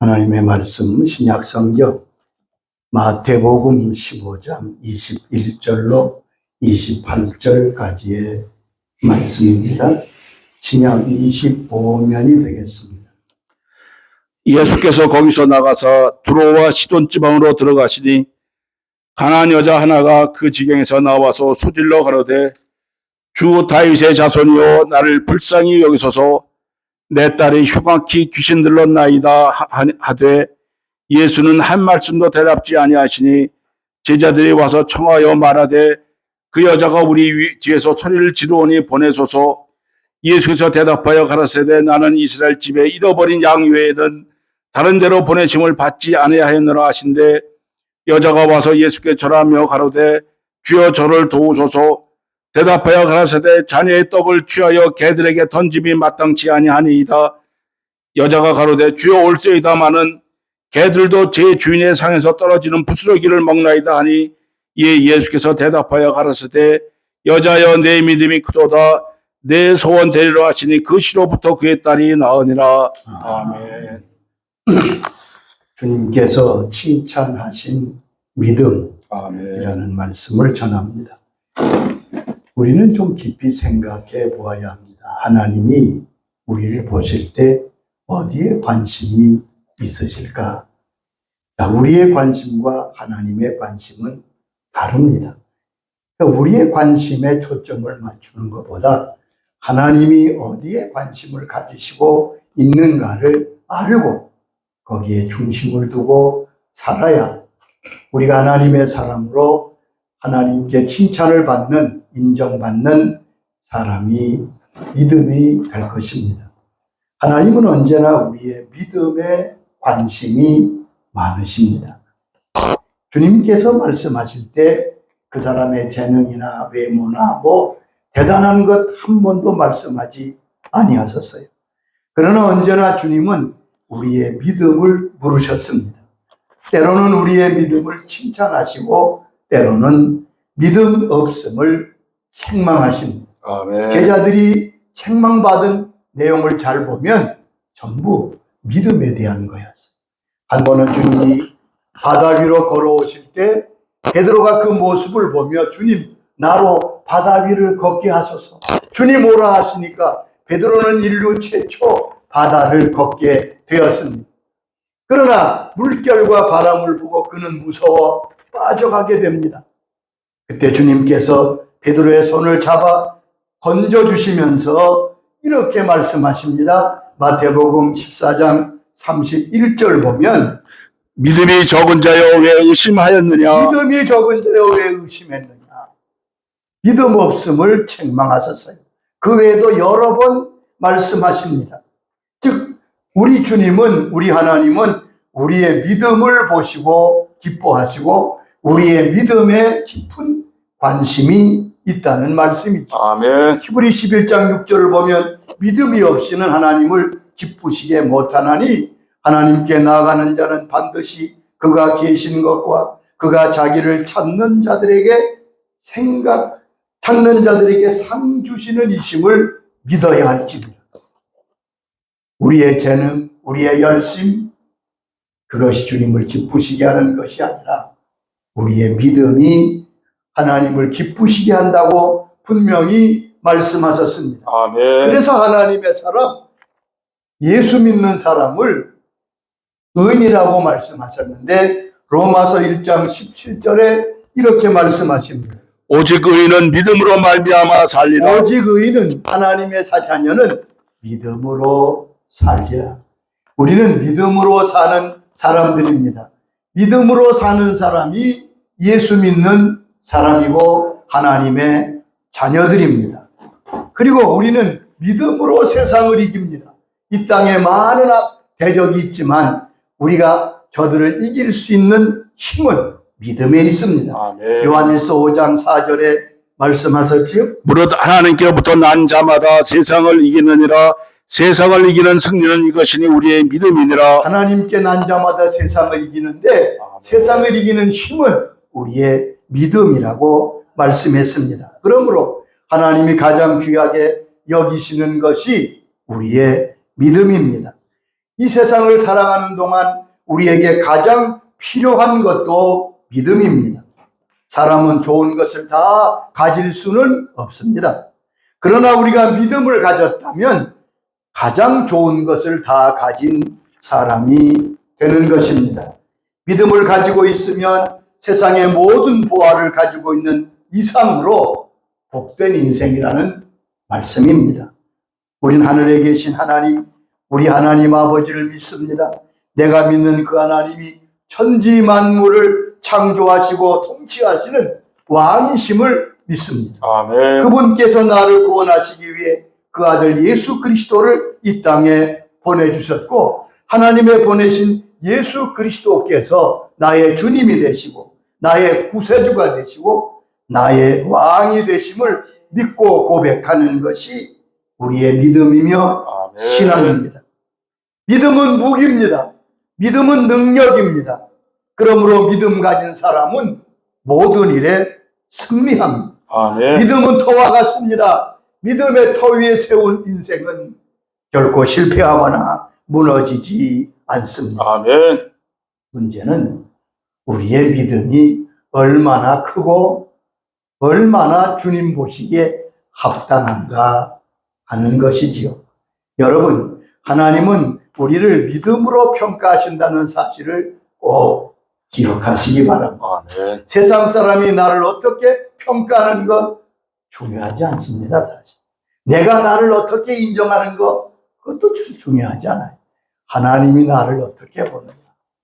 하나님의 말씀 신약 성경 마태복음 15장 21절로 28절까지의 말씀입니다. 신약 25면이 되겠습니다. 예수께서 거기서 나가서 두로와 시돈 지방으로 들어가시니 가나안 여자 하나가 그 지경에서 나와서 소질러 가로되 주 다윗의 자손이여 나를 불쌍히 여기소서 내 딸이 흉악히 귀신 들렀나이다 하되 예수는 한 말씀도 대답지 아니하시니 제자들이 와서 청하여 말하되 그 여자가 우리 뒤에서 소리를 지르오니 보내소서. 예수께서 대답하여 가라사대 나는 이스라엘 집에 잃어버린 양 외에는 다른 데로 보내심을 받지 아니하였노라 하신대 여자가 와서 예수께 절하며 가로되 주여 저를 도우소서. 대답하여 가라사대 자녀의 떡을 취하여 개들에게 던짐이 마땅치 아니하니이다. 여자가 가로되 주여 올소이다마는 개들도 제 주인의 상에서 떨어지는 부스러기를 먹나이다 하니 이에 예수께서 대답하여 가라사대 여자여 내 믿음이 크도다. 내 소원 되리라 하시니 그 시로부터 그의 딸이 나으니라. 아멘. 주님께서 칭찬하신 믿음이라는 아멘. 말씀을 전합니다. 우리는 좀 깊이 생각해 보아야 합니다. 하나님이 우리를 보실 때 어디에 관심이 있으실까? 우리의 관심과 하나님의 관심은 다릅니다. 우리의 관심에 초점을 맞추는 것보다 하나님이 어디에 관심을 가지시고 있는가를 알고 거기에 중심을 두고 살아야 우리가 하나님의 사람으로 하나님께 칭찬을 받는, 인정받는 사람이 믿음이 될 것입니다. 하나님은 언제나 우리의 믿음에 관심이 많으십니다. 주님께서 말씀하실 때 그 사람의 재능이나 외모나 대단한 것 한 번도 말씀하지 아니하셨어요. 그러나 언제나 주님은 우리의 믿음을 물으셨습니다. 때로는 우리의 믿음을 칭찬하시고 때로는 믿음 없음을 책망하십니다. 아멘. 제자들이 책망받은 내용을 잘 보면 전부 믿음에 대한 거였어요. 한 번은 주님이 바다 위로 걸어오실 때 베드로가 그 모습을 보며 주님 나로 바다 위를 걷게 하소서. 주님 오라 하시니까 베드로는 인류 최초 바다를 걷게 되었습니다. 그러나 물결과 바람을 보고 그는 무서워 빠져가게 됩니다. 그때 주님께서 베드로의 손을 잡아 건져주시면서 이렇게 말씀하십니다. 마태복음 14장 31절 보면 믿음이 적은 자여 왜 의심하였느냐. 믿음이 적은 자여 왜 의심했느냐. 믿음 없음을 책망하셨어요. 그 외에도 여러 번 말씀하십니다. 즉 우리 주님은, 우리 하나님은 우리의 믿음을 보시고 기뻐하시고 우리의 믿음에 깊은 관심이 있다는 말씀이죠. 아멘. 히브리 11장 6절을 보면 믿음이 없이는 하나님을 기쁘시게 못하나니 하나님께 나아가는 자는 반드시 그가 계신 것과 그가 자기를 찾는 자들에게 상 주시는 이심을 믿어야 할지입니다. 우리의 재능, 우리의 열심, 그것이 주님을 기쁘시게 하는 것이 아니라 우리의 믿음이 하나님을 기쁘시게 한다고 분명히 말씀하셨습니다. 아멘. 그래서 하나님의 사람, 예수 믿는 사람을 의인이라고 말씀하셨는데 로마서 1장 17절에 이렇게 말씀하십니다. 오직 의인은 믿음으로 말미암아 살리라. 오직 의인은, 하나님의 자녀는 믿음으로 살리라. 우리는 믿음으로 사는 사람들입니다. 믿음으로 사는 사람이 예수 믿는 사람이고 하나님의 자녀들입니다. 그리고 우리는 믿음으로 세상을 이깁니다. 이 땅에 많은 대적이 있지만 우리가 저들을 이길 수 있는 힘은 믿음에 있습니다. 아멘. 요한일서 5장 4절에 말씀하셨지요. 무릇 하나님께로부터 난 자마다 세상을 이기느니라. 세상을 이기는 승리는 이것이니 우리의 믿음이니라. 하나님께 난 자마다 세상을 이기는데 세상을 이기는 힘은 우리의 믿음이라고 말씀했습니다. 그러므로 하나님이 가장 귀하게 여기시는 것이 우리의 믿음입니다. 이 세상을 살아가는 동안 우리에게 가장 필요한 것도 믿음입니다. 사람은 좋은 것을 다 가질 수는 없습니다. 그러나 우리가 믿음을 가졌다면 가장 좋은 것을 다 가진 사람이 되는 것입니다. 믿음을 가지고 있으면 세상의 모든 보화를 가지고 있는 이상으로 복된 인생이라는 말씀입니다. 우린 하늘에 계신 하나님, 우리 하나님 아버지를 믿습니다. 내가 믿는 그 하나님이 천지 만물을 창조하시고 통치하시는 왕이심을 믿습니다. 아멘. 그분께서 나를 구원하시기 위해 그 아들 예수 그리스도를 이 땅에 보내주셨고, 하나님의 보내신 예수 그리스도께서 나의 주님이 되시고 나의 구세주가 되시고 나의 왕이 되심을 믿고 고백하는 것이 우리의 믿음이며 아멘. 신앙입니다. 믿음은 무기입니다. 믿음은 능력입니다. 그러므로 믿음 가진 사람은 모든 일에 승리합니다. 아멘. 믿음은 터와 같습니다. 믿음의 터 위에 세운 인생은 결코 실패하거나 무너지지 않습니다. 아멘. 문제는 우리의 믿음이 얼마나 크고 얼마나 주님 보시기에 합당한가 하는 것이지요. 여러분, 하나님은 우리를 믿음으로 평가하신다는 사실을 꼭 기억하시기 바랍니다. 아멘. 세상 사람이 나를 어떻게 평가하는 것 중요하지 않습니다. 사실 내가 나를 어떻게 인정하는 것 그것도 중요하지 않아요. 하나님이 나를 어떻게 보느냐.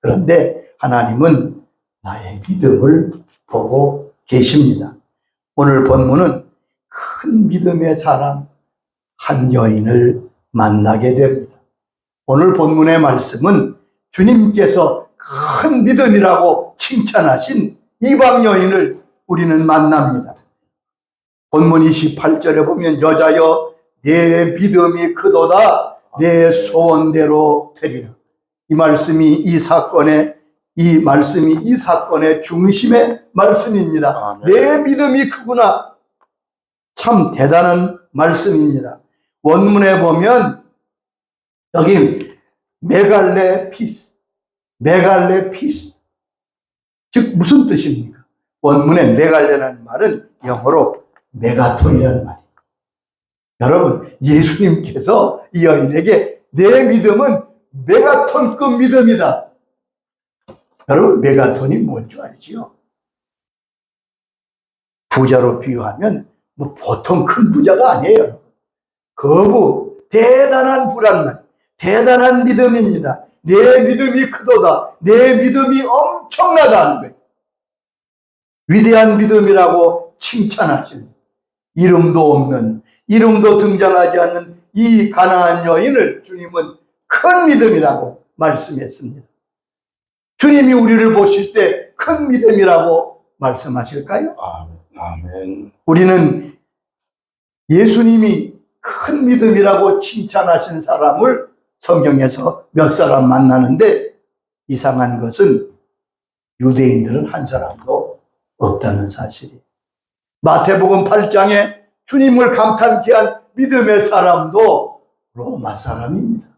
그런데 하나님은 나의 믿음을 보고 계십니다. 오늘 본문은 큰 믿음의 사람 한 여인을 만나게 됩니다. 오늘 본문의 말씀은 주님께서 큰 믿음이라고 칭찬하신 이방 여인을 우리는 만납니다. 본문 28절에 보면 여자여 내 믿음이 크도다 내 소원대로 되리라. 이 말씀이 이 사건의 중심의 말씀입니다. 아멘. 내 믿음이 크구나. 참 대단한 말씀입니다. 원문에 보면 여기 메갈레 피스, 즉 무슨 뜻입니까? 원문에 메갈레라는 말은 영어로 메가톤이라는 말이에요. 여러분, 예수님께서 이 여인에게 내 믿음은 메가톤급 믿음이다. 여러분, 메가톤이 뭔 줄 알지요? 부자로 비유하면 뭐 보통 큰 부자가 아니에요. 거부, 대단한 불안만, 대단한 믿음입니다. 내 믿음이 크도다. 내 믿음이 엄청나다는 거예요. 위대한 믿음이라고 칭찬하십니다. 이름도 없는, 이름도 등장하지 않는 이 가나안 여인을 주님은 큰 믿음이라고 말씀했습니다. 주님이 우리를 보실 때 큰 믿음이라고 말씀하실까요? 아멘. 우리는 예수님이 큰 믿음이라고 칭찬하신 사람을 성경에서 몇 사람 만나는데 이상한 것은 유대인들은 한 사람도 없다는 사실이에요. 마태복음 8장에 주님을 감탄케 한 믿음의 사람도 로마 사람입니다.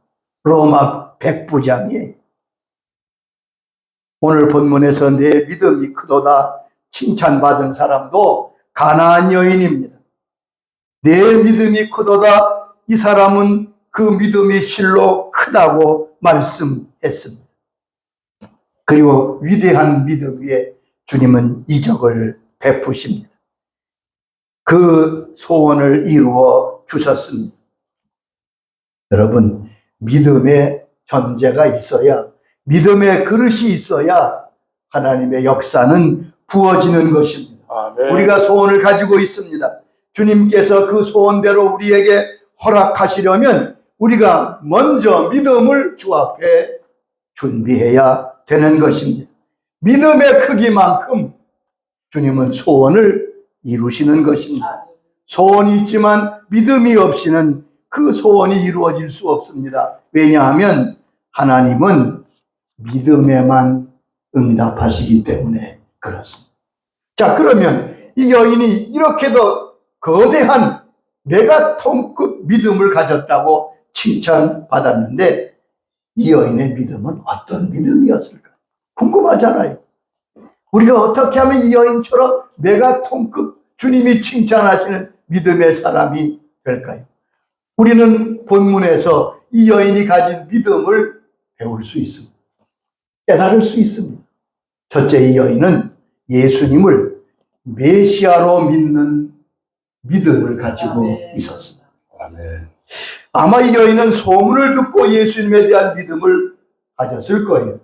로마 백부장이에요. 오늘 본문에서 내 믿음이 크도다 칭찬받은 사람도 가나안 여인입니다. 내 믿음이 크도다, 이 사람은 그 믿음이 실로 크다고 말씀했습니다. 그리고 위대한 믿음 위에 주님은 이적을 베푸십니다. 그 소원을 이루어 주셨습니다. 여러분, 믿음의 존재가 있어야, 믿음의 그릇이 있어야 하나님의 역사는 부어지는 것입니다. 아멘. 우리가 소원을 가지고 있습니다. 주님께서 그 소원대로 우리에게 허락하시려면 우리가 먼저 믿음을 주 앞에 준비해야 되는 것입니다. 믿음의 크기만큼 주님은 소원을 이루시는 것입니다. 소원이 있지만 믿음이 없이는 그 소원이 이루어질 수 없습니다. 왜냐하면 하나님은 믿음에만 응답하시기 때문에 그렇습니다. 자, 그러면 이 여인이 이렇게도 거대한 메가톤급 믿음을 가졌다고 칭찬받았는데 이 여인의 믿음은 어떤 믿음이었을까? 궁금하잖아요. 우리가 어떻게 하면 이 여인처럼 메가톤급 주님이 칭찬하시는 믿음의 사람이 될까요? 우리는 본문에서 이 여인이 가진 믿음을 배울 수 있습니다. 깨달을 수 있습니다. 첫째, 이 여인은 예수님을 메시아로 믿는 믿음을 가지고 있었습니다. 아멘. 아마 이 여인은 소문을 듣고 예수님에 대한 믿음을 가졌을 거예요.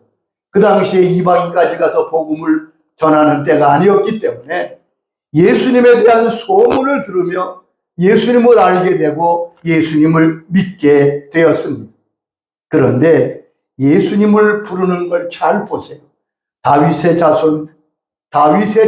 그 당시에 이방인까지 가서 복음을 전하는 때가 아니었기 때문에 예수님에 대한 소문을 들으며 예수님을 알게 되고 예수님을 믿게 되었습니다. 그런데 예수님을 부르는 걸 잘 보세요. 다윗의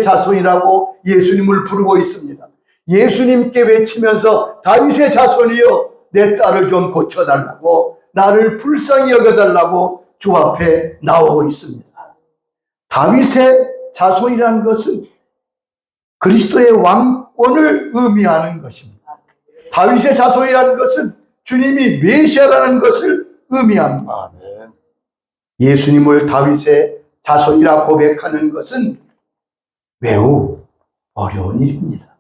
자손이라고 예수님을 부르고 있습니다. 예수님께 외치면서 다윗의 자손이여 내 딸을 좀 고쳐달라고, 나를 불쌍히 여겨달라고 주 앞에 나오고 있습니다. 다윗의 자손이라는 것은 그리스도의 왕권을 의미하는 것입니다. 다윗의 자손이라는 것은 주님이 메시아라는 것을 의미합니다. 아멘. 예수님을 다윗의 자손이라 고백하는 것은 매우 어려운 일입니다.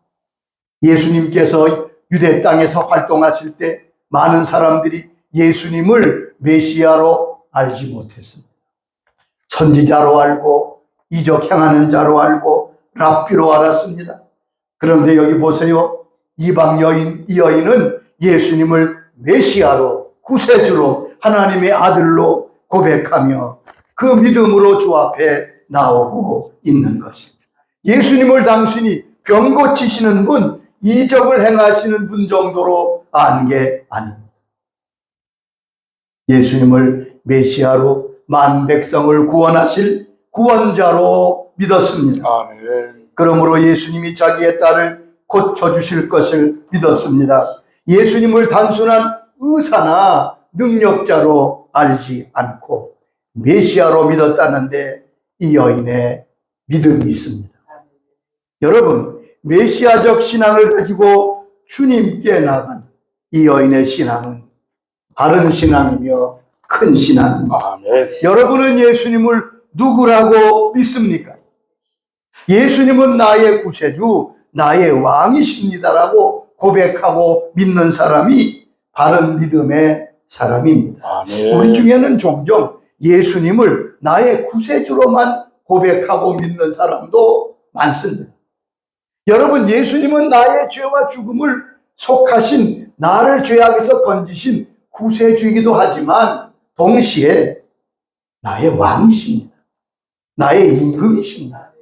예수님께서 유대 땅에서 활동하실 때 많은 사람들이 예수님을 메시아로 알지 못했습니다. 선지자로 알고 이적 행하는 자로 알고 랍비로 알았습니다. 그런데 여기 보세요. 이방 여인, 이 여인은 예수님을 메시아로, 구세주로, 하나님의 아들로 고백하며 그 믿음으로 주 앞에 나오고 있는 것입니다. 예수님을 당신이 병 고치시는 분, 이적을 행하시는 분 정도로 안 게 아닙니다. 예수님을 메시아로 만 백성을 구원하실 구원자로 믿었습니다. 아멘. 그러므로 예수님이 자기의 딸을 고쳐주실 것을 믿었습니다. 예수님을 단순한 의사나 능력자로 알지 않고 메시아로 믿었다는데 이 여인의 믿음이 있습니다. 여러분, 메시아적 신앙을 가지고 주님께 나간 이 여인의 신앙은 바른 신앙이며 큰 신앙입니다. 아멘. 여러분은 예수님을 누구라고 믿습니까? 예수님은 나의 구세주, 나의 왕이십니다라고 고백하고 믿는 사람이 바른 믿음의 사람입니다. 아멘. 우리 중에는 종종 예수님을 나의 구세주로만 고백하고 믿는 사람도 많습니다. 여러분, 예수님은 나의 죄와 죽음을 속하신, 나를 죄악에서 건지신 구세주이기도 하지만 동시에 나의 왕이십니다. 나의 임금이십니다.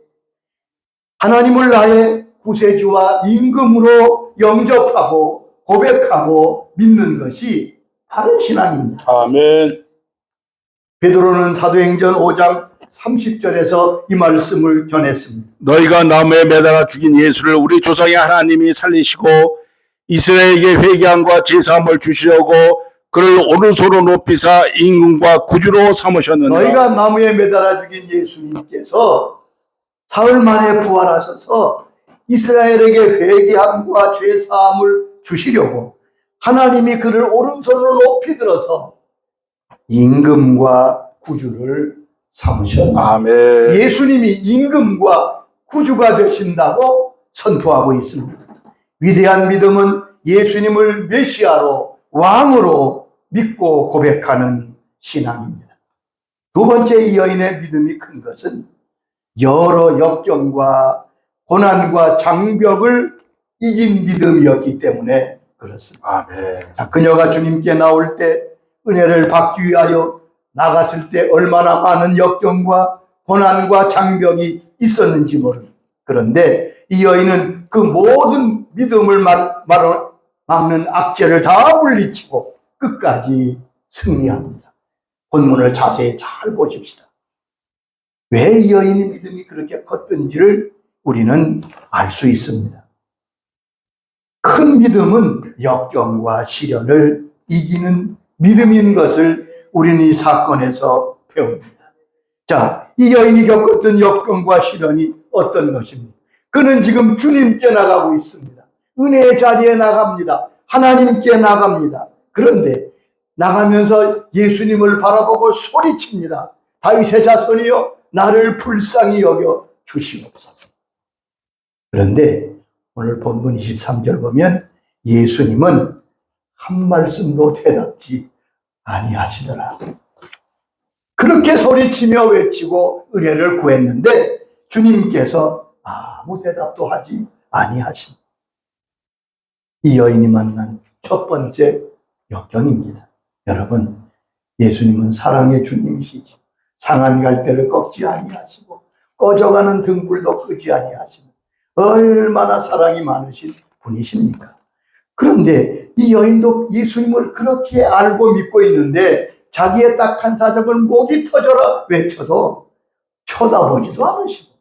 하나님을 나의 구세주와 임금으로 영접하고 고백하고 믿는 것이 바른 신앙입니다. 아멘. 베드로는 사도행전 5장 30절에서 이 말씀을 전했습니다. 너희가 나무에 매달아 죽인 예수를 우리 조상의 하나님이 살리시고 이스라엘에게 회개함과 제사함을 주시려고 그를 오른손으로 높이사 임금과 구주로 삼으셨느니라. 너희가 나무에 매달아 죽인 예수님께서 사흘 만에 부활하셔서 이스라엘에게 회개함과 제사함을 주시려고 하나님이 그를 오른손으로 높이 들어서 임금과 구주를 삼으셨다. 아멘. 예수님이 임금과 구주가 되신다고 선포하고 있습니다. 위대한 믿음은 예수님을 메시아로, 왕으로 믿고 고백하는 신앙입니다. 두 번째, 이 여인의 믿음이 큰 것은 여러 역경과 고난과 장벽을 이긴 믿음이었기 때문에 그렇습니다. 아멘. 자, 그녀가 주님께 나올 때 은혜를 받기 위하여 나갔을 때 얼마나 많은 역경과 고난과 장벽이 있었는지 모릅니다. 그런데 이 여인은 그 모든 믿음을 막는 악재를 다 물리치고 끝까지 승리합니다. 본문을 자세히 잘 보십시다. 왜 이 여인의 믿음이 그렇게 컸던지를 우리는 알 수 있습니다. 큰 믿음은 역경과 시련을 이기는 믿음인 것을 우리는 이 사건에서 배웁니다. 자, 이 여인이 겪었던 역경과 시련이 어떤 것입니까? 그는 지금 주님께 나가고 있습니다. 은혜의 자리에 나갑니다. 하나님께 나갑니다. 그런데 나가면서 예수님을 바라보고 소리칩니다. 다윗의 자손이여 나를 불쌍히 여겨 주시옵소서. 그런데 오늘 본문 23절 보면 예수님은 한 말씀도 대답지 아니하시더라. 그렇게 소리치며 외치고 의뢰를 구했는데 주님께서 아무 대답도 하지 아니하십니다. 이 여인이 만난 첫 번째 역경입니다. 여러분, 예수님은 사랑의 주님이시죠. 상한 갈대를 꺾지 아니하시고 꺼져가는 등불도 끄지 아니하시고 얼마나 사랑이 많으신 분이십니까? 그런데 이 여인도 예수님을 그렇게 알고 믿고 있는데 자기의 딱한 사정을 목이 터져라 외쳐도 쳐다보지도 않으시고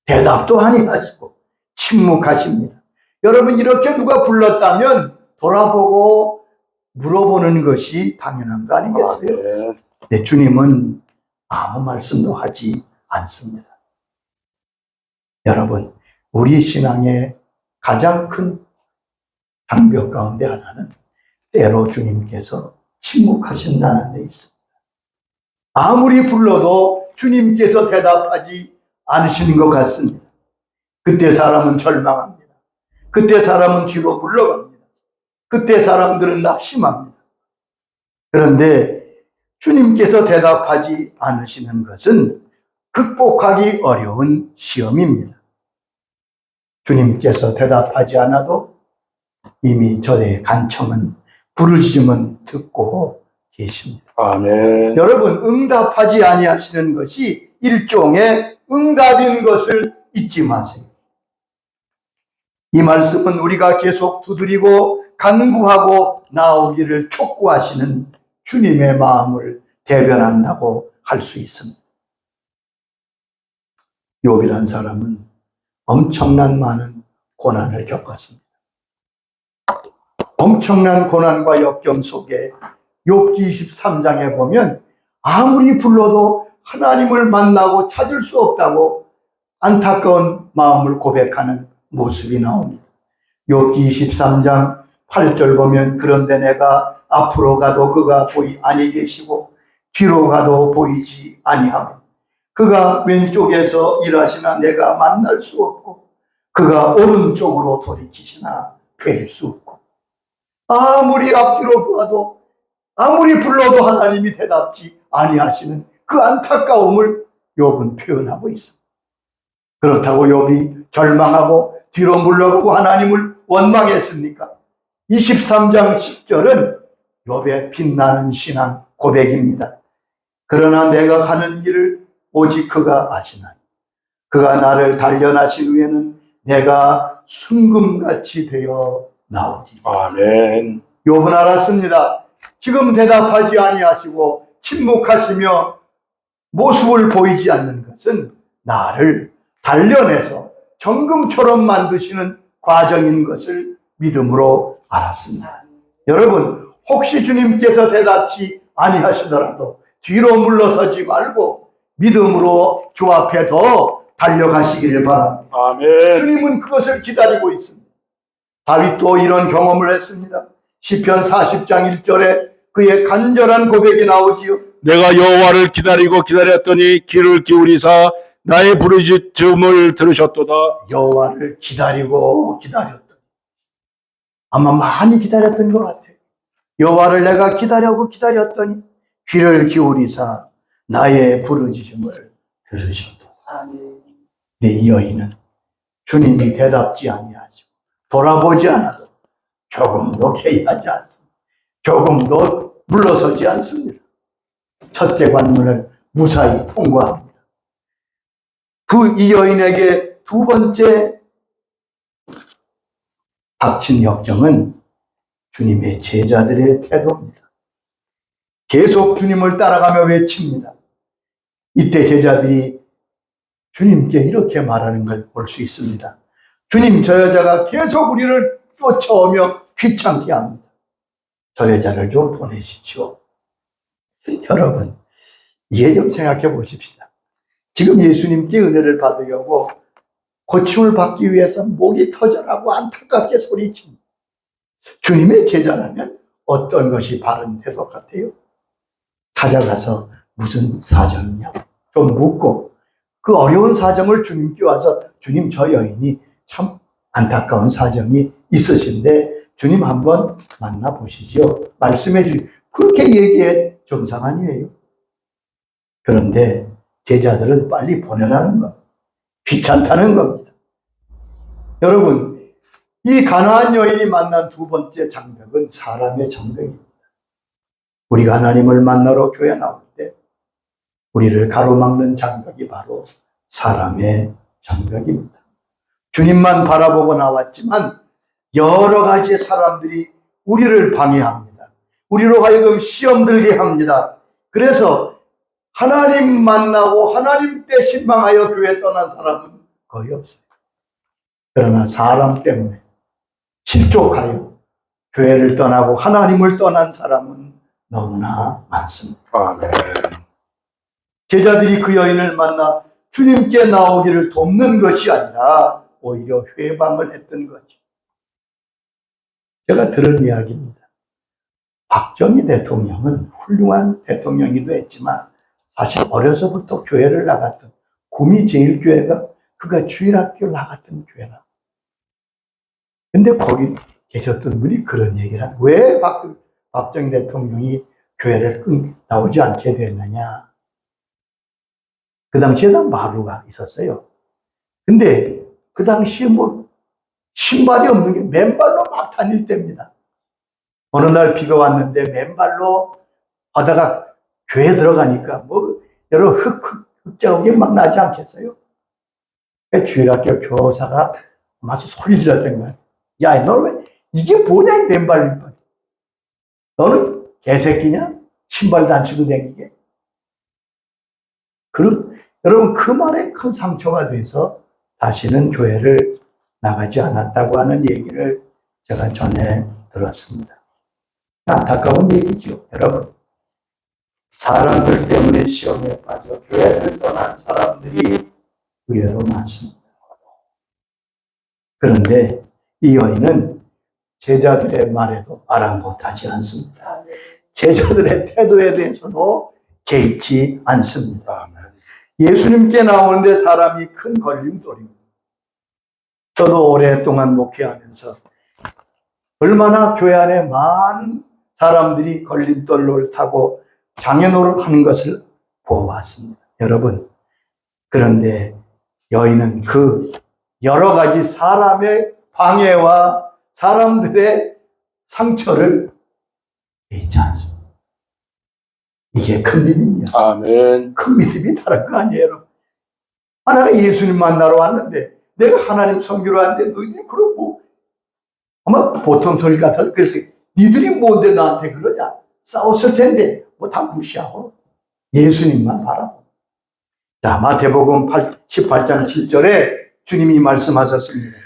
대답도 아니하시고 침묵하십니다. 여러분, 이렇게 누가 불렀다면 돌아보고 물어보는 것이 당연한 거 아니겠어요? 네, 주님은 아무 말씀도 하지 않습니다. 여러분, 우리 신앙의 가장 큰 장벽 가운데 하나는 때로 주님께서 침묵하신다는 데 있습니다. 아무리 불러도 주님께서 대답하지 않으시는 것 같습니다. 그때 사람은 절망합니다. 그때 사람은 뒤로 물러갑니다. 그때 사람들은 낙심합니다. 그런데 주님께서 대답하지 않으시는 것은 극복하기 어려운 시험입니다. 주님께서 대답하지 않아도 이미 저의 간청은, 부르짖음은 듣고 계십니다. 아멘. 여러분, 응답하지 아니하시는 것이 일종의 응답인 것을 잊지 마세요. 이 말씀은 우리가 계속 두드리고 간구하고 나오기를 촉구하시는 주님의 마음을 대변한다고 할 수 있습니다. 욥이란 사람은 엄청난 많은 고난을 겪었습니다. 엄청난 고난과 역경 속에 욥기 23장에 보면 아무리 불러도 하나님을 만나고 찾을 수 없다고 안타까운 마음을 고백하는 모습이 나옵니다. 욥기 23장 8절 보면 그런데 내가 앞으로 가도 그가 아니 계시고 뒤로 가도 보이지 아니하며 그가 왼쪽에서 일하시나 내가 만날 수 없고 그가 오른쪽으로 돌이키시나 뵐 수 없고 아무리 앞뒤로 가도 아무리 불러도 하나님이 대답지 아니하시는 그 안타까움을 욥은 표현하고 있습니다. 그렇다고 욥이 절망하고 뒤로 물러가고 하나님을 원망했습니까? 23장 10절은 욥의 빛나는 신앙 고백입니다. 그러나 내가 가는 길을 오직 그가 아시나니 그가 나를 단련하신 후에는 내가 순금같이 되어 나오리. 아멘. 욥은 알았습니다. 지금 대답하지 아니하시고 침묵하시며 모습을 보이지 않는 것은 나를 단련해서 정금처럼 만드시는 과정인 것을 믿음으로 알았습니다. 여러분, 혹시 주님께서 대답지 아니하시더라도 뒤로 물러서지 말고 믿음으로 주 앞에 더 달려가시기를 바랍니다. 아멘. 주님은 그것을 기다리고 있습니다. 다윗도 이런 경험을 했습니다. 시편 40장 1절에 그의 간절한 고백이 나오지요. 내가 여호와를 기다리고 기다렸더니 귀를 기울이사 나의 부르짖음을 들으셨도다. 여호와를 기다리고 기다렸더니 아마 많이 기다렸던 것 같아요. 여호와를 내가 기다려고 기다렸더니 귀를 기울이사 나의 부르짖음을 들으셨도다. 네, 이 여인은 주님이 대답지 아니하시고 돌아보지 않아도 조금도 개의하지 않습니다. 조금도 물러서지 않습니다. 첫째 관문을 무사히 통과합니다. 이 여인에게 두 번째 닥친 역경은 주님의 제자들의 태도입니다. 계속 주님을 따라가며 외칩니다. 이때 제자들이 주님께 이렇게 말하는 걸 볼 수 있습니다. 주님, 저 여자가 계속 우리를 쫓아오며 귀찮게 합니다. 저 여자를 좀 보내시죠. 여러분, 이해 좀 생각해 보십시다. 지금 예수님께 은혜를 받으려고 고침을 받기 위해서 목이 터져라고 안타깝게 소리칩니다. 주님의 제자라면 어떤 것이 바른 태도 같아요? 찾아가서 무슨 사정이냐 좀 묻고 그 어려운 사정을 주님께 와서 주님 저 여인이 참 안타까운 사정이 있으신데 주님 한번 만나보시죠. 말씀해 주시 그렇게 얘기해 정상 아니에요. 그런데 제자들은 빨리 보내라는 것, 귀찮다는 겁니다. 여러분, 이 가나안 여인이 만난 두 번째 장벽은 사람의 장벽입니다. 우리가 하나님을 만나러 교회 나올 때 우리를 가로막는 장벽이 바로 사람의 장벽입니다. 주님만 바라보고 나왔지만 여러 가지 사람들이 우리를 방해합니다. 우리로 하여금 시험 들게 합니다. 그래서 하나님 만나고 하나님 때 실망하여 교회 떠난 사람은 거의 없어요. 그러나 사람 때문에 실족하여 교회를 떠나고 하나님을 떠난 사람은 너무나 많습니다. 아멘. 제자들이 그 여인을 만나 주님께 나오기를 돕는 것이 아니라 오히려 회방을 했던 거죠. 제가 들은 이야기입니다. 박정희 대통령은 훌륭한 대통령이기도 했지만 사실 어려서부터 교회를 나갔던 구미제일교회가 그가 주일학교 나갔던 교회라. 근데 거기 계셨던 분이 그런 얘기를 하는 왜 박정희 대통령이 교회를 나오지 않게 됐느냐. 그 당시에 마루가 있었어요. 근데 그 당시에 신발이 없는 게 맨발로 막 다닐 때입니다. 어느 날 비가 왔는데 맨발로 하다가 교회 들어가니까 여러 흙자국이 막 나지 않겠어요? 주일학교 교사가 마치 소리 질렀던 거야. 야, 너는 이게 뭐냐, 맨발. 너는 개새끼냐? 신발도 안 신고 다니게. 여러분, 그 말에 큰 상처가 돼서 다시는 교회를 나가지 않았다고 하는 얘기를 제가 전에 들었습니다. 안타까운 얘기죠. 여러분, 사람들 때문에 시험에 빠져 교회를 떠난 사람들이 의외로 많습니다. 그런데 이 여인은 제자들의 말에도 아랑곳하지 않습니다. 제자들의 태도에 대해서도 개의치 않습니다. 예수님께 나오는데 사람이 큰 걸림돌입니다. 저도 오랫동안 목회하면서 얼마나 교회 안에 많은 사람들이 걸림돌을 타고 장애노를 하는 것을 보아왔습니다. 여러분, 그런데 여인은 그 여러 가지 사람의 방해와 사람들의 상처를 잊지 않습니다. 이게 큰 믿음이야. 아멘. 큰 믿음이 다른 거 아니에요. 하나가 예수님 만나러 왔는데 내가 하나님 섬기러 왔는데 너희들이 그러고 아마 보통 소리 같아서 그래서 니들이 뭔데 나한테 그러냐? 싸웠을 텐데 다 무시하고 예수님만 바라보. 자, 마태복음 18장 7절에 주님이 말씀하셨습니다.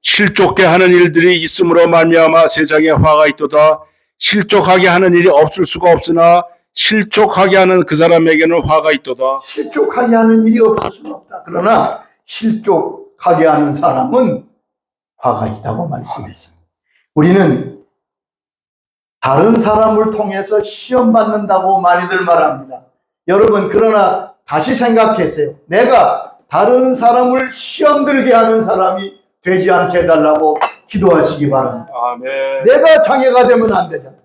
실족게 하는 일들이 있음으로 말미암아 세상에 화가 있도다. 실족하게 하는 일이 없을 수가 없으나 실족하게 하는 그 사람에게는 화가 있도다. 실족하게 하는 일이 없을 수는 없다. 그러나 실족하게 하는 사람은 화가 있다고 말씀했습니다. 우리는 다른 사람을 통해서 시험 받는다고 많이들 말합니다. 여러분, 그러나 다시 생각하세요. 내가 다른 사람을 시험 들게 하는 사람이 되지 않게 해달라고 기도하시기 바랍니다. 아멘. 내가 장애가 되면 안 되잖아요.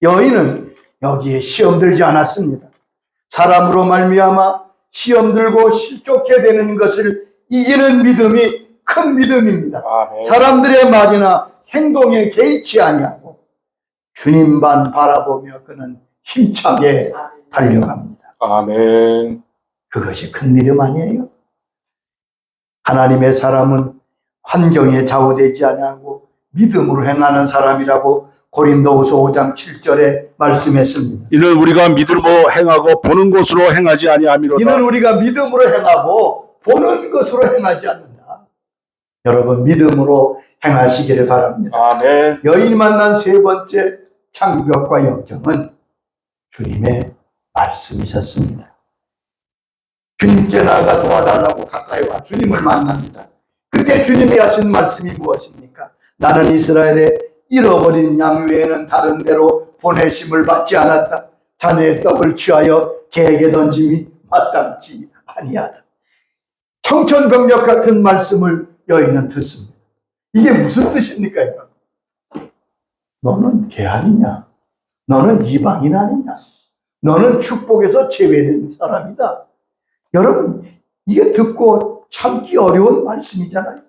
여인은 여기에 시험 들지 않았습니다. 사람으로 말미암아 시험 들고 실족해 되는 것을 이기는 믿음이 큰 믿음입니다. 아멘. 사람들의 말이나 행동에 개의치 아니하고 주님만 바라보며 그는 힘차게 달려갑니다. 아멘. 그것이 큰 믿음 아니에요? 하나님의 사람은 환경에 좌우되지 아니하고 믿음으로 행하는 사람이라고 고린도후서 5장 7절에 말씀했습니다. 이는 우리가 믿음으로 행하고 보는 것으로 행하지 아니함이로다. 이는 우리가 믿음으로 행하고 보는 것으로 행하지 않는다. 여러분, 믿음으로 행하시기를 바랍니다. 아멘. 여인이 만난 세 번째 장벽과 역경은 주님의 말씀이셨습니다. 주님께 나아가 도와달라고 가까이 와 주님을 만납니다. 그때 주님이 하신 말씀이 무엇입니까? 나는 이스라엘의 잃어버린 양 외에는 다른 데로 보내심을 받지 않았다. 자네의 떡을 취하여 개에게 던짐이 마땅치 아니하다. 청천벽력 같은 말씀을 여인은 듣습니다. 이게 무슨 뜻입니까? 이거? 너는 개 아니냐? 너는 이방인 아니냐? 너는 축복에서 제외된 사람이다. 여러분, 이게 듣고 참기 어려운 말씀이잖아요.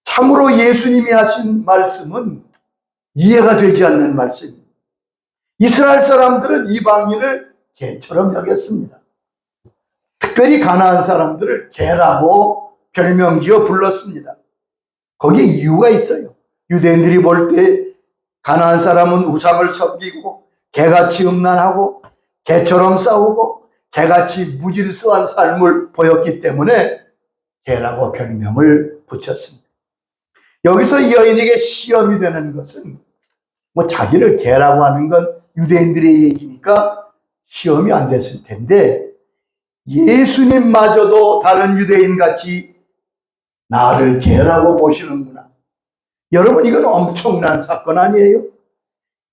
참으로 예수님이 하신 말씀은 이해가 되지 않는 말씀입니다. 이스라엘 사람들은 이방인을 개처럼 여겼습니다. 특별히 가나안 사람들을 개라고 별명지어 불렀습니다. 거기에 이유가 있어요. 유대인들이 볼 때 가나안 사람은 우상을 섬기고 개같이 음란하고 개처럼 싸우고 개같이 무질서한 삶을 보였기 때문에 개라고 별명을 붙였습니다. 여기서 이 여인에게 시험이 되는 것은 자기를 개라고 하는 건 유대인들의 얘기니까 시험이 안 됐을 텐데 예수님마저도 다른 유대인같이 나를 개라고 보시는구나. 여러분, 이건 엄청난 사건 아니에요?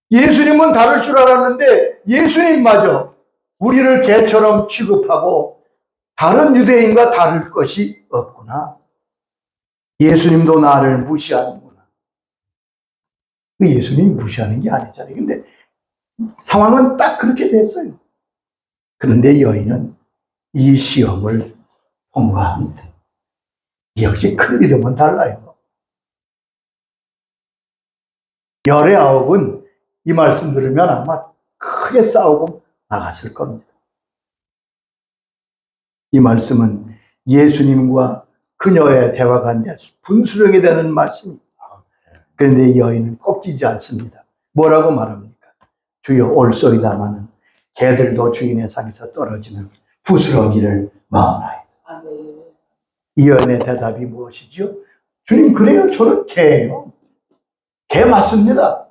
예수님은 다를 줄 알았는데 예수님마저 우리를 개처럼 취급하고 다른 유대인과 다를 것이 없구나. 예수님도 나를 무시하는구나. 예수님이 무시하는 게 아니잖아요. 근데 상황은 딱 그렇게 됐어요. 그런데 여인은 이 시험을 통과합니다. 역시 큰 믿음은 달라요. 열의 아홉은 이 말씀 들으면 아마 크게 싸우고 나갔을 겁니다. 이 말씀은 예수님과 그녀의 대화 가운데 분수령이 되는 말씀입니다. 그런데 이 여인은 꺾이지 않습니다. 뭐라고 말합니까? 주여 올소이다마는 개들도 주인의 상에서 떨어지는 부스러기를 마오나이다. 이 여인의 대답이 무엇이죠? 주님, 그래요. 저는 개예요. 개 맞습니다.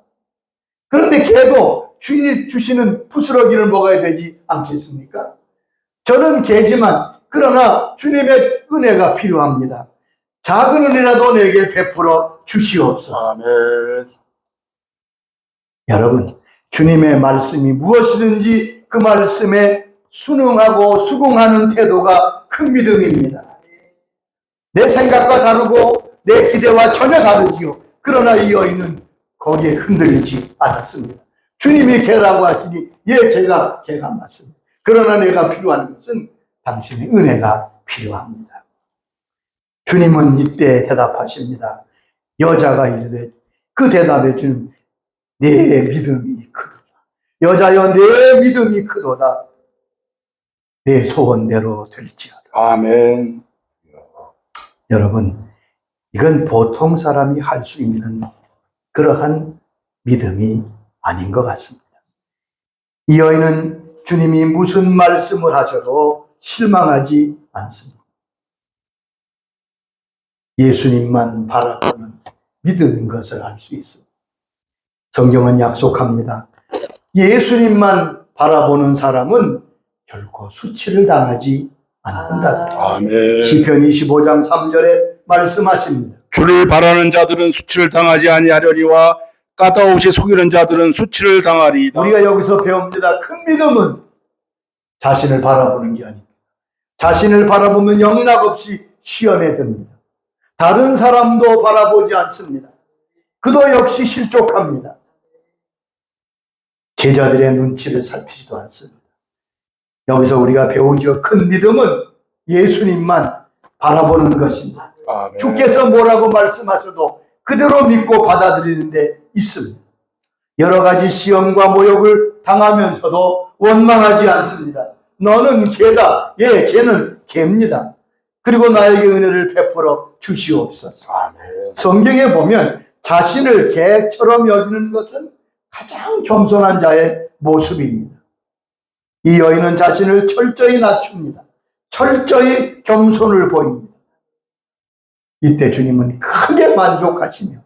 그런데 개도 주인이 주시는 부스러기를 먹어야 되지 않겠습니까? 저는 개지만 그러나 주님의 은혜가 필요합니다. 작은 은혜라도 내게 베풀어 주시옵소서. 아멘. 여러분, 주님의 말씀이 무엇이든지 그 말씀에 순응하고 수긍하는 태도가 큰 믿음입니다. 내 생각과 다르고 내 기대와 전혀 다르지요. 그러나 이 여인은 거기에 흔들리지 않았습니다. 주님이 개라고 하시니 예, 제가 개가 맞습니다. 그러나 내가 필요한 것은 당신의 은혜가 필요합니다. 주님은 이때 대답하십니다. 여자가 이르되 그 대답에 주님, 내 믿음이 크도다. 여자여, 내 믿음이 크도다. 내 소원대로 될지어다. 아멘. 여러분, 이건 보통 사람이 할 수 있는 그러한 믿음이 아닌 것 같습니다. 이 여인은 주님이 무슨 말씀을 하셔도 실망하지 않습니다. 예수님만 바라보는 믿음인 것을 알 수 있습니다. 성경은 약속합니다. 예수님만 바라보는 사람은 결코 수치를 당하지 않는다. 아멘. 시편 25장 3절에 말씀하십니다. 주를 바라는 자들은 수치를 당하지 아니하려니와 까다없이 속이는 자들은 수치를 당하리이다. 우리가 여기서 배웁니다. 큰 믿음은 자신을 바라보는 게 아닙니다. 자신을 바라보면 영락없이 시험에 듭니다. 다른 사람도 바라보지 않습니다. 그도 역시 실족합니다. 제자들의 눈치를 살피지도 않습니다. 여기서 우리가 배우죠. 큰 믿음은 예수님만 바라보는 것입니다. 아멘. 주께서 뭐라고 말씀하셔도 그대로 믿고 받아들이는 데 있습니다. 여러 가지 시험과 모욕을 당하면서도 원망하지 않습니다. 너는 개다. 예, 쟤는 개입니다. 그리고 나에게 은혜를 베풀어 주시옵소서. 아멘. 성경에 보면 자신을 개처럼 여기는 것은 가장 겸손한 자의 모습입니다. 이 여인은 자신을 철저히 낮춥니다. 철저히 겸손을 보입니다. 이때 주님은 크게 만족하시며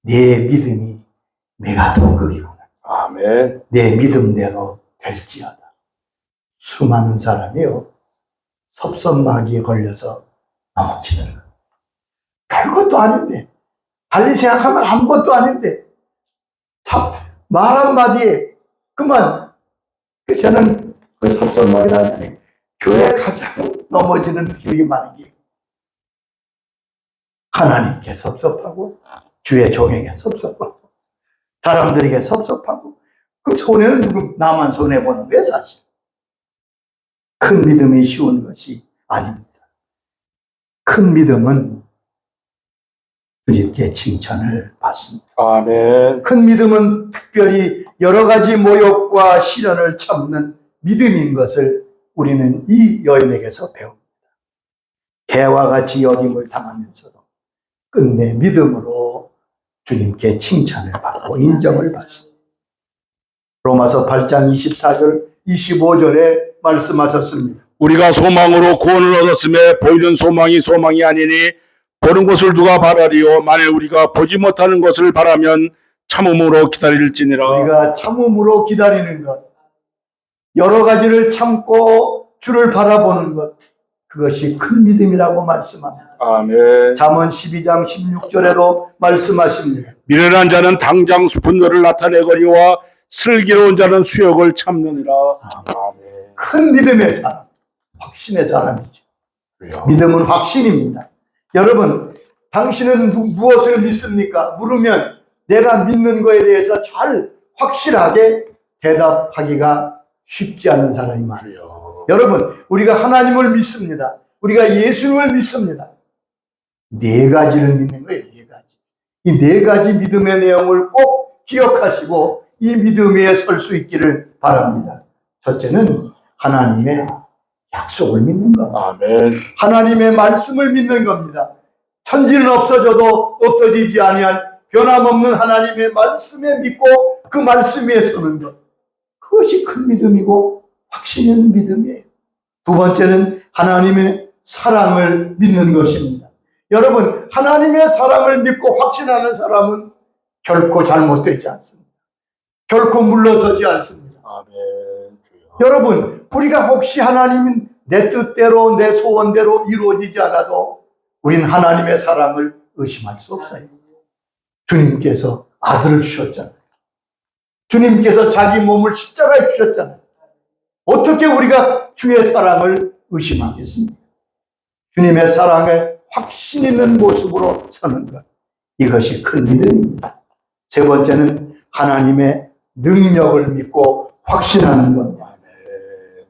내 믿음이 내가 동급이구나. 아멘. 내 믿음대로 될지어다. 수많은 사람이요, 섭섭마귀에 걸려서 넘어지는 것. 별것도 아닌데, 달리 생각하면 아무것도 아닌데 말 한마디에 그만. 저는 그 섭섭하기라니 교회 가장 넘어지는 비율이 많은 게 하나님께 섭섭하고 주의 종에게 섭섭하고 사람들에게 섭섭하고 그 손해는 누구? 나만 손해보는 게 사실. 큰 믿음이 쉬운 것이 아닙니다. 큰 믿음은 주님께 칭찬을 받습니다. 아멘. 큰 믿음은 특별히 여러 가지 모욕과 시련을 참는 믿음인 것을 우리는 이 여인에게서 배웁니다. 개와 같이 여김을 당하면서도 끝내 믿음으로 주님께 칭찬을 받고 인정을 받습니다. 로마서 8장 24절 25절에 말씀하셨습니다. 우리가 소망으로 구원을 얻었음에 보이는 소망이 소망이 아니니 보는 것을 누가 바라리요. 만일 우리가 보지 못하는 것을 바라면 참음으로 기다릴지니라. 우리가 참음으로 기다리는 것, 여러 가지를 참고 주를 바라보는 것, 그것이 큰 믿음이라고 말씀합니다. 아멘. 잠언 12장 16절에도 말씀하십니다. 미련한 자는 당장 분노를 나타내거니와 슬기로운 자는 수욕을 참느니라. 아멘. 큰 믿음의 사람, 확신의 사람이죠. 믿음은 확신입니다. 여러분, 당신은 무엇을 믿습니까? 물으면 내가 믿는 거에 대해서 잘 확실하게 대답하기가 쉽지 않은 사람이 많아요. 여러분, 우리가 하나님을 믿습니다. 우리가 예수님을 믿습니다. 네 가지를 믿는 거예요. 네 가지. 이 네 가지 믿음의 내용을 꼭 기억하시고 이 믿음 위에 설 수 있기를 바랍니다. 첫째는 하나님의 약속을 믿는 겁니다. 아멘. 하나님의 말씀을 믿는 겁니다. 천지는 없어져도 없어지지 아니한 변함없는 하나님의 말씀에 믿고 그 말씀 위에 서는 것. 그것이 큰 믿음이고 확신 있는 믿음이에요. 두 번째는 하나님의 사랑을 믿는 것입니다. 여러분, 하나님의 사랑을 믿고 확신하는 사람은 결코 잘못되지 않습니다. 결코 물러서지 않습니다. 아멘. 여러분, 우리가 혹시 하나님은 내 뜻대로 내 소원대로 이루어지지 않아도 우리는 하나님의 사랑을 의심할 수 없어요. 주님께서 아들을 주셨잖아요. 주님께서 자기 몸을 십자가에 주셨잖아요. 어떻게 우리가 주의 사랑을 의심하겠습니까? 주님의 사랑에 확신 있는 모습으로 사는 것. 이것이 큰 믿음입니다. 세 번째는 하나님의 능력을 믿고 확신하는 겁니다.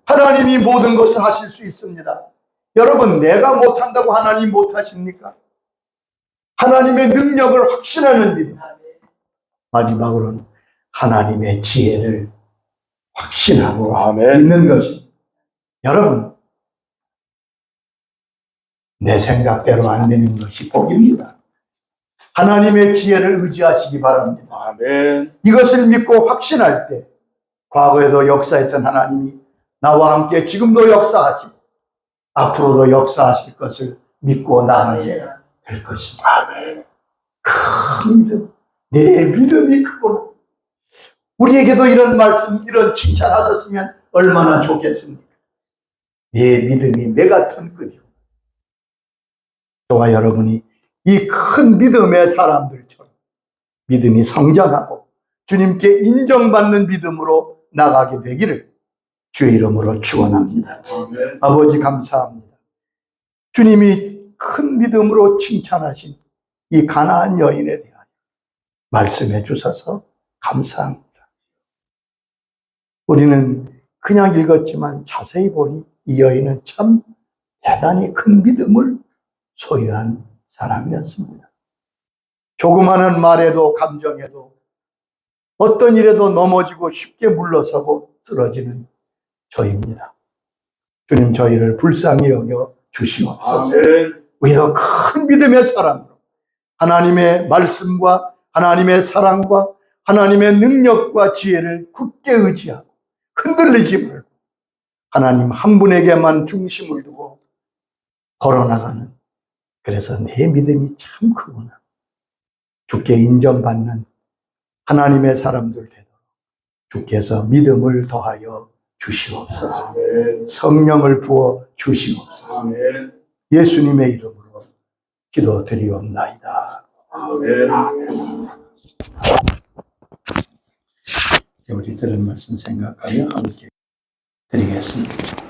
하나님이 모든 것을 하실 수 있습니다. 여러분, 내가 못한다고 하나님 못하십니까? 하나님의 능력을 확신하는 믿음. 마지막으로는 하나님의 지혜를 확신하고 아멘. 믿는 것입니다. 여러분, 내 생각대로 안 되는 것이 복입니다. 하나님의 지혜를 의지하시기 바랍니다. 아멘. 이것을 믿고 확신할 때 과거에도 역사했던 하나님이 나와 함께 지금도 역사하시고 앞으로도 역사하실 것을 믿고 나가게 될 것입니다. 아멘. 큰 믿음. 내 믿음이 크구나. 우리에게도 이런 말씀, 이런 칭찬하셨으면 얼마나 좋겠습니까? 내 믿음이 매 같은 끈이요. 저와 여러분이 이 큰 믿음의 사람들처럼 믿음이 성장하고 주님께 인정받는 믿음으로 나가게 되기를 주의 이름으로 축원합니다. 아멘. 아버지 감사합니다. 주님이 큰 믿음으로 칭찬하신 이 가나안 여인에 대하여 말씀해 주셔서 감사합니다. 우리는 그냥 읽었지만 자세히 보니 이 여인은 참 대단히 큰 믿음을 소유한 사람이었습니다. 조그마한 말에도 감정에도 어떤 일에도 넘어지고 쉽게 물러서고 쓰러지는 저희입니다. 주님, 저희를 불쌍히 여겨 주시옵소서. 아멘. 우리도 큰 믿음의 사람으로 하나님의 말씀과 하나님의 사랑과 하나님의 능력과 지혜를 굳게 의지하고 흔들리지 말고 하나님 한 분에게만 중심을 두고 걸어나가는, 그래서 내 믿음이 참 크구나, 주께 인정받는 하나님의 사람들 되도록 주께서 믿음을 더하여 주시옵소서. 아멘. 성령을 부어 주시옵소서. 아멘. 예수님의 이름으로 기도드리옵나이다. 아멘. 우리 들은 말씀 생각하며 함께 드리겠습니다.